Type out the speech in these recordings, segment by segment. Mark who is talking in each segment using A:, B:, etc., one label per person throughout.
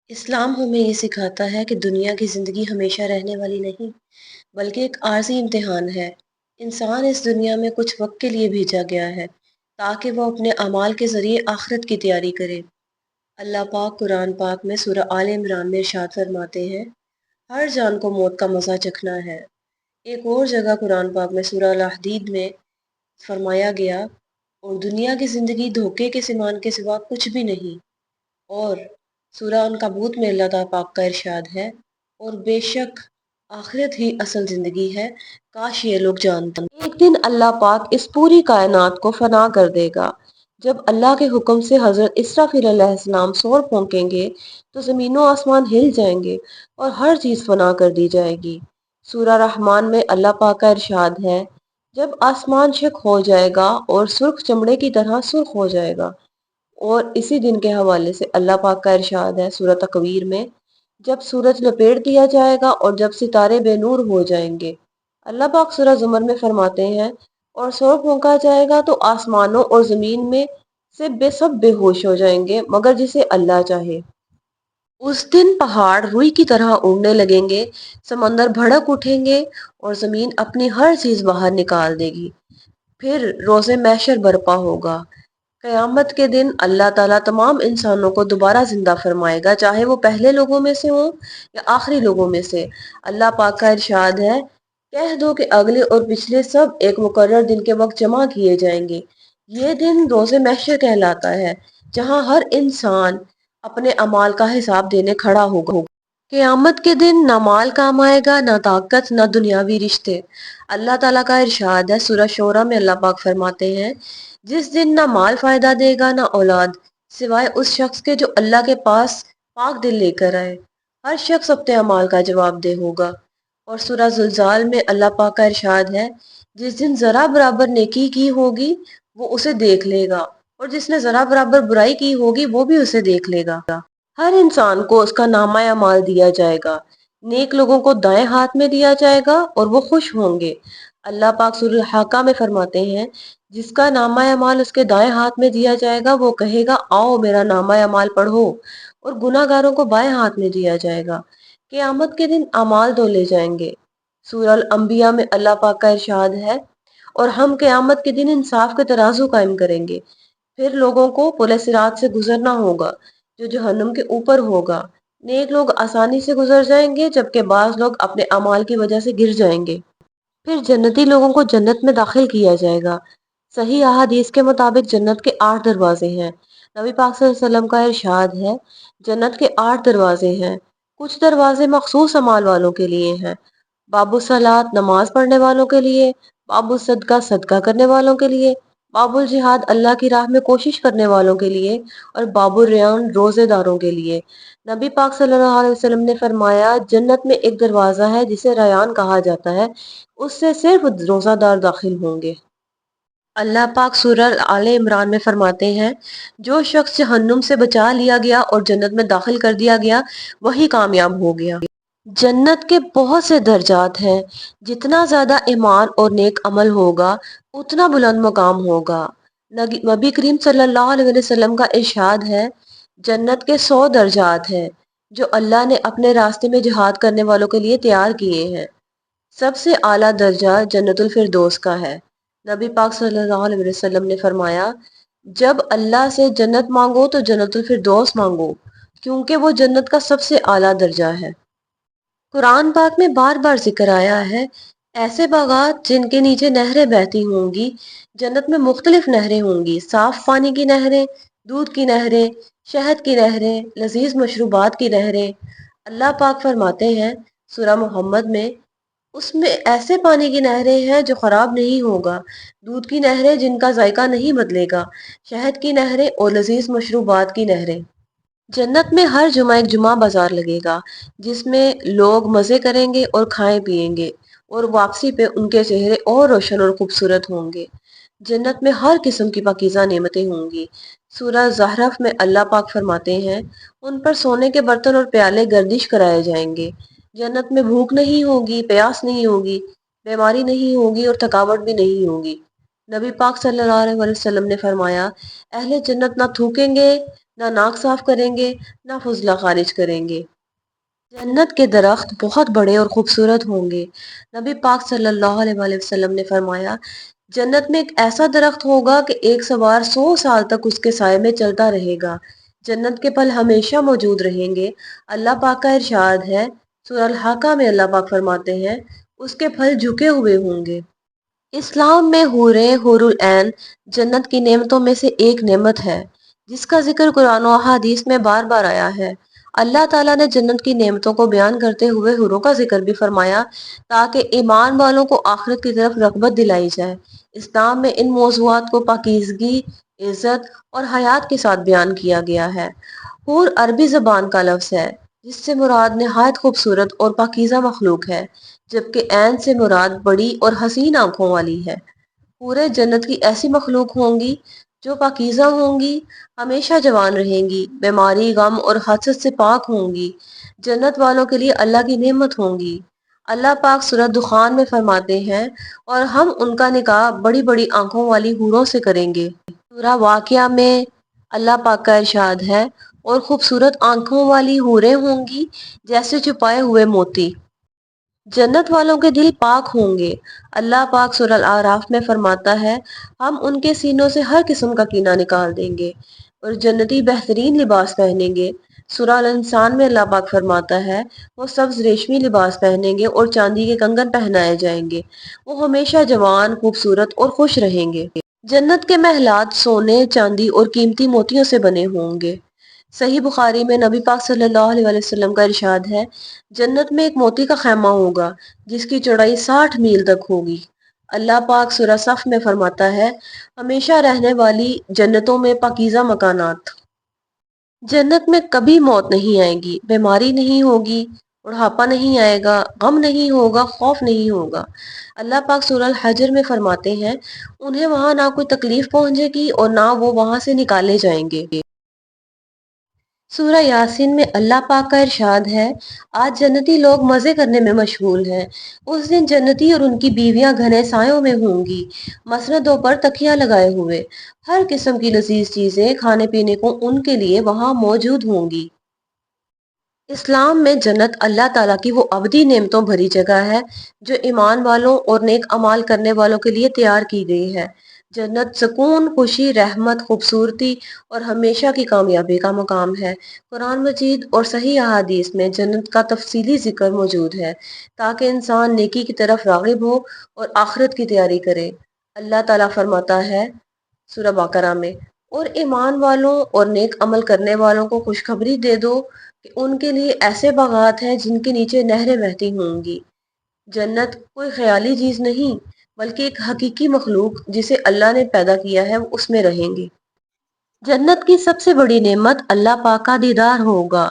A: اسلام ہمیں یہ سکھاتا ہے کہ دنیا کی زندگی ہمیشہ رہنے والی نہیں بلکہ ایک عارضی امتحان ہے۔ انسان اس دنیا میں کچھ وقت کے لیے بھیجا گیا ہے تاکہ وہ اپنے اعمال کے ذریعے آخرت کی تیاری کرے۔ اللہ پاک قرآن پاک میں سورہ آل عمران میں ارشاد فرماتے ہیں، ہر جان کو موت کا مزہ چکھنا ہے۔ ایک اور جگہ قرآن پاک میں سورہ الحدید میں فرمایا گیا، اور دنیا کی زندگی دھوکے کے سامان کے سوا کچھ بھی نہیں۔ اور سورہ عنکبوت میں اللہ تعالیٰ پاک کا ارشاد ہے، اور بے شک آخرت ہی اصل زندگی ہے، کاش یہ لوگ جانتے۔ ایک دن اللہ پاک اس پوری کائنات کو فنا کر دے گا۔ جب اللہ کے حکم سے حضرت اسرافیل علیہ السلام سور پھونکیں گے تو زمین و آسمان ہل جائیں گے اور ہر چیز فنا کر دی جائے گی۔ سورہ رحمان میں اللہ پاک کا ارشاد ہے، جب آسمان شق ہو جائے گا اور سرخ چمڑے کی طرح سرخ ہو جائے گا۔ اور اسی دن کے حوالے سے اللہ پاک کا ارشاد ہے سورہ تکویر میں، جب سورج لپیٹ دیا جائے گا اور جب ستارے بے نور ہو جائیں گے۔ اللہ پاک سورہ زمر میں فرماتے ہیں، اور سور پھونکا جائے گا تو آسمانوں اور زمین میں سے سب بے ہوش ہو جائیں گے مگر جسے اللہ چاہے۔ اس دن پہاڑ روئی کی طرح اڑنے لگیں گے، سمندر بھڑک اٹھیں گے اور زمین اپنی ہر چیز باہر نکال دے گی۔ پھر روز محشر برپا ہوگا۔ قیامت کے دن اللہ تعالیٰ تمام انسانوں کو دوبارہ زندہ فرمائے گا، چاہے وہ پہلے لوگوں میں سے ہوں یا آخری لوگوں میں سے۔ اللہ پاک کا ارشاد ہے، کہہ دو کہ اگلے اور پچھلے سب ایک مقرر دن کے وقت جمع کیے جائیں گے۔ یہ دن روز محشر کہلاتا ہے، جہاں ہر انسان اپنے اعمال کا حساب دینے کھڑا ہوگا۔ قیامت کے دن نہ مال کام آئے گا، نہ طاقت، نہ دنیاوی رشتے۔ اللہ تعالیٰ کا ارشاد ہے سورہ شورى میں اللہ پاک فرماتے ہیں، جس دن نہ مال فائدہ دے گا نہ اولاد، سوائے اس شخص کے جو اللہ کے پاس پاک دل لے کر آئے۔ ہر شخص اپنے اعمال کا جواب دہ ہوگا۔ اور سورہ زلزال میں اللہ پاک کا ارشاد ہے، جس دن ذرا برابر نیکی کی ہوگی وہ اسے دیکھ لے گا، اور جس نے ذرا برابر برائی کی ہوگی وہ بھی اسے دیکھ لے گا۔ ہر انسان کو اس کا نامہ اعمال دیا جائے گا۔ نیک لوگوں کو دائیں ہاتھ میں دیا جائے گا اور وہ خوش ہوں گے۔ اللہ پاک سورہ الحاقہ میں فرماتے ہیں، جس کا نامہ اعمال اس کے دائیں ہاتھ میں دیا جائے گا وہ کہے گا، آؤ میرا نامہ اعمال پڑھو، اور گناہ گاروں کو بائیں ہاتھ میں دیا جائے گا۔ قیامت کے دن اعمال دھولے جائیں گے۔ سورہ الانبیاء میں اللہ پاک کا ارشاد ہے، اور ہم قیامت کے دن انصاف کے ترازو قائم کریں گے، پھر لوگوں کو پل صراط سے گزرنا ہوگا جو جہنم کے اوپر ہوگا۔ نیک لوگ آسانی سے گزر جائیں گے جبکہ بعض لوگ اپنے اعمال کی وجہ سے گر جائیں گے۔ پھر جنتی لوگوں کو جنت میں داخل کیا جائے گا۔ صحیح احادیث کے مطابق جنت کے 8 دروازے ہیں۔ نبی پاک صلی اللہ علیہ وسلم کا ارشاد ہے، جنت کے 8 دروازے ہیں، کچھ دروازے مخصوص اعمال والوں کے لیے ہیں، باب الصلاۃ نماز پڑھنے والوں کے لیے، باب الصدقہ صدقہ کرنے والوں کے لیے، باب الجہاد اللہ کی راہ میں کوشش کرنے والوں کے لیے، اور باب الریان روزے داروں کے لیے۔ نبی پاک صلی اللہ علیہ وسلم نے فرمایا، جنت میں ایک دروازہ ہے جسے ریان کہا جاتا ہے، اس سے صرف روزہ دار داخل ہوں گے۔ اللہ پاک سورہ آل عمران میں فرماتے ہیں، جو شخص جہنم سے بچا لیا گیا اور جنت میں داخل کر دیا گیا وہی کامیاب ہو گیا۔ جنت کے بہت سے درجات ہیں، جتنا زیادہ ایمان اور نیک عمل ہوگا اتنا بلند مقام ہوگا۔ نبی کریم صلی اللہ علیہ وسلم کا ارشاد ہے، جنت کے 100 درجات ہیں جو اللہ نے اپنے راستے میں جہاد کرنے والوں کے لیے تیار کیے ہیں۔ سب سے اعلیٰ درجہ جنت الفردوس کا ہے۔ نبی پاک صلی اللہ علیہ وسلم نے فرمایا، جب اللہ سے جنت مانگو تو جنت الفردوس مانگو، کیونکہ وہ جنت کا سب سے اعلیٰ درجہ ہے۔ قرآن پاک میں بار بار ذکر آیا ہے، ایسے باغات جن کے نیچے نہریں بہتی ہوں گی۔ جنت میں مختلف نہریں ہوں گی، صاف پانی کی نہریں، دودھ کی نہریں، شہد کی نہریں، لذیذ مشروبات کی نہریں۔ اللہ پاک فرماتے ہیں سورہ محمد میں، اس میں ایسے پانی کی نہریں ہیں جو خراب نہیں ہوگا، دودھ کی نہریں جن کا ذائقہ نہیں بدلے گا، شہد کی نہریں اور لذیذ مشروبات کی نہریں۔ جنت میں ہر جمعہ ایک جمعہ بازار لگے گا جس میں لوگ مزے کریں گے اور کھائیں پیئیں گے، اور واپسی پہ ان کے چہرے اور روشن اور خوبصورت ہوں گے۔ جنت میں ہر قسم کی پاکیزہ نعمتیں ہوں گی۔ سورہ زخرف میں اللہ پاک فرماتے ہیں، ان پر سونے کے برتن اور پیالے گردش کرائے جائیں گے۔ جنت میں بھوک نہیں ہوگی، پیاس نہیں ہوگی، بیماری نہیں ہوگی اور تھکاوٹ بھی نہیں ہوگی۔ نبی پاک صلی اللہ علیہ وسلم نے فرمایا، اہل جنت نہ تھوکیں گے، نہ ناک صاف کریں گے، نہ فضلہ خارج کریں گے۔ جنت کے درخت بہت بڑے اور خوبصورت ہوں گے۔ نبی پاک صلی اللہ علیہ وآلہ وسلم نے فرمایا، جنت میں ایک ایسا درخت ہوگا کہ ایک سوار 100 سال تک اس کے سائے میں چلتا رہے گا۔ جنت کے پھل ہمیشہ موجود رہیں گے۔ اللہ پاک کا ارشاد ہے، سورہ الحاقہ میں اللہ پاک فرماتے ہیں، اس کے پھل جھکے ہوئے ہوں گے۔ اسلام میں حور العین جنت کی نعمتوں میں سے ایک نعمت ہے، جس کا ذکر قرآن و احادیث میں بار بار آیا ہے۔ اللہ تعالیٰ نے جنت کی نعمتوں کو بیان کرتے ہوئے حوروں کا ذکر بھی فرمایا تاکہ ایمان والوں کو آخرت کی طرف رغبت دلائی جائے۔ اسلام میں ان موضوعات کو پاکیزگی، عزت اور حیات کے ساتھ بیان کیا گیا ہے۔ حور عربی زبان کا لفظ ہے جس سے مراد نہایت خوبصورت اور پاکیزہ مخلوق ہے، جبکہ عین سے مراد بڑی اور حسین آنکھوں والی ہے۔ پورے جنت کی ایسی مخلوق ہوں گی جو پاکیزہ ہوں گی، ہمیشہ جوان رہیں گی، بیماری، غم اور حسد سے پاک ہوں گی۔ جنت والوں کے لیے اللہ کی نعمت ہوں گی۔ اللہ پاک سورہ دخان میں فرماتے ہیں، اور ہم ان کا نکاح بڑی بڑی آنکھوں والی حوروں سے کریں گے۔ سورہ واقعہ میں اللہ پاک کا ارشاد ہے، اور خوبصورت آنکھوں والی حوریں ہوں گی جیسے چھپائے ہوئے موتی۔ جنت والوں کے دل پاک ہوں گے۔ اللہ پاک سورہ الاعراف میں فرماتا ہے، ہم ان کے سینوں سے ہر قسم کا کینہ نکال دیں گے، اور جنتی بہترین لباس پہنیں گے۔ سورہ الانسان میں اللہ پاک فرماتا ہے، وہ سبز ریشمی لباس پہنیں گے اور چاندی کے کنگن پہنائے جائیں گے۔ وہ ہمیشہ جوان، خوبصورت اور خوش رہیں گے۔ جنت کے محلات سونے، چاندی اور قیمتی موتیوں سے بنے ہوں گے۔ صحیح بخاری میں نبی پاک صلی اللہ علیہ وسلم کا ارشاد ہے، جنت میں ایک موتی کا خیمہ ہوگا جس کی چوڑائی 60 میل تک ہوگی۔ اللہ پاک سورہ صف میں فرماتا ہے، ہمیشہ رہنے والی جنتوں میں پاکیزہ مکانات۔ جنت میں کبھی موت نہیں آئے گی، بیماری نہیں ہوگی، بڑھاپا نہیں آئے گا، غم نہیں ہوگا، خوف نہیں ہوگا۔ اللہ پاک سورہ الحجر میں فرماتے ہیں، انہیں وہاں نہ کوئی تکلیف پہنچے گی اور نہ وہ وہاں سے نکالے جائیں گے۔ سورہ یاسین میں اللہ پاک کا ارشاد ہے، آج جنتی لوگ مزے کرنے میں مشغول ہیں۔ اس دن جنتی اور ان کی بیویاں گھنے سایوں میں ہوں گی، مسندوں پر تکیہ لگائے ہوئے۔ ہر قسم کی لذیذ چیزیں کھانے پینے کو ان کے لیے وہاں موجود ہوں گی۔ اسلام میں جنت اللہ تعالیٰ کی وہ ابدی نعمتوں بھری جگہ ہے جو ایمان والوں اور نیک اعمال کرنے والوں کے لیے تیار کی گئی ہے۔ جنت سکون، خوشی، رحمت، خوبصورتی اور ہمیشہ کی کامیابی کا مقام ہے۔ قرآن مجید اور صحیح احادیث میں جنت کا تفصیلی ذکر موجود ہے تاکہ انسان نیکی کی طرف راغب ہو اور آخرت کی تیاری کرے۔ اللہ تعالیٰ فرماتا ہے سورہ بقرہ میں، اور ایمان والوں اور نیک عمل کرنے والوں کو خوشخبری دے دو کہ ان کے لیے ایسے باغات ہیں جن کے نیچے نہریں بہتی ہوں گی۔ جنت کوئی خیالی چیز نہیں بلکہ ایک حقیقی مخلوق جسے اللہ نے پیدا کیا ہے، وہ اس میں رہیں گے۔ جنت کی سب سے بڑی نعمت اللہ پاک کا دیدار ہوگا۔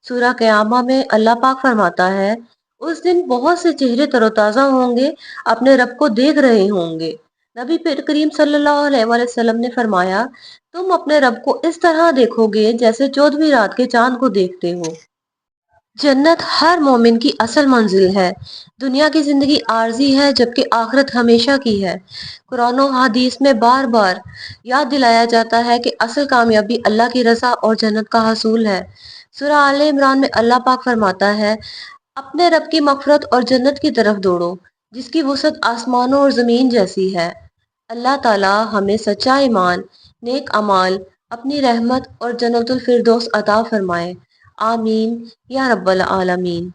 A: سورہ قیامہ میں اللہ پاک فرماتا ہے، اس دن بہت سے چہرے تر و تازہ ہوں گے، اپنے رب کو دیکھ رہے ہوں گے۔ نبی کریم صلی اللہ علیہ وسلم نے فرمایا، تم اپنے رب کو اس طرح دیکھو گے جیسے 14ویں رات کے چاند کو دیکھتے ہو۔ جنت ہر مومن کی اصل منزل ہے۔ دنیا کی زندگی عارضی ہے جبکہ آخرت ہمیشہ کی ہے۔ قرآن و حدیث میں بار بار یاد دلایا جاتا ہے کہ اصل کامیابی اللہ کی رضا اور جنت کا حصول ہے۔ سورہ آل عمران میں اللہ پاک فرماتا ہے، اپنے رب کی مغفرت اور جنت کی طرف دوڑو جس کی وسعت آسمانوں اور زمین جیسی ہے۔ اللہ تعالی ہمیں سچا ایمان، نیک اعمال، اپنی رحمت اور جنت الفردوس عطا فرمائے۔ آمین یا رب العالمین۔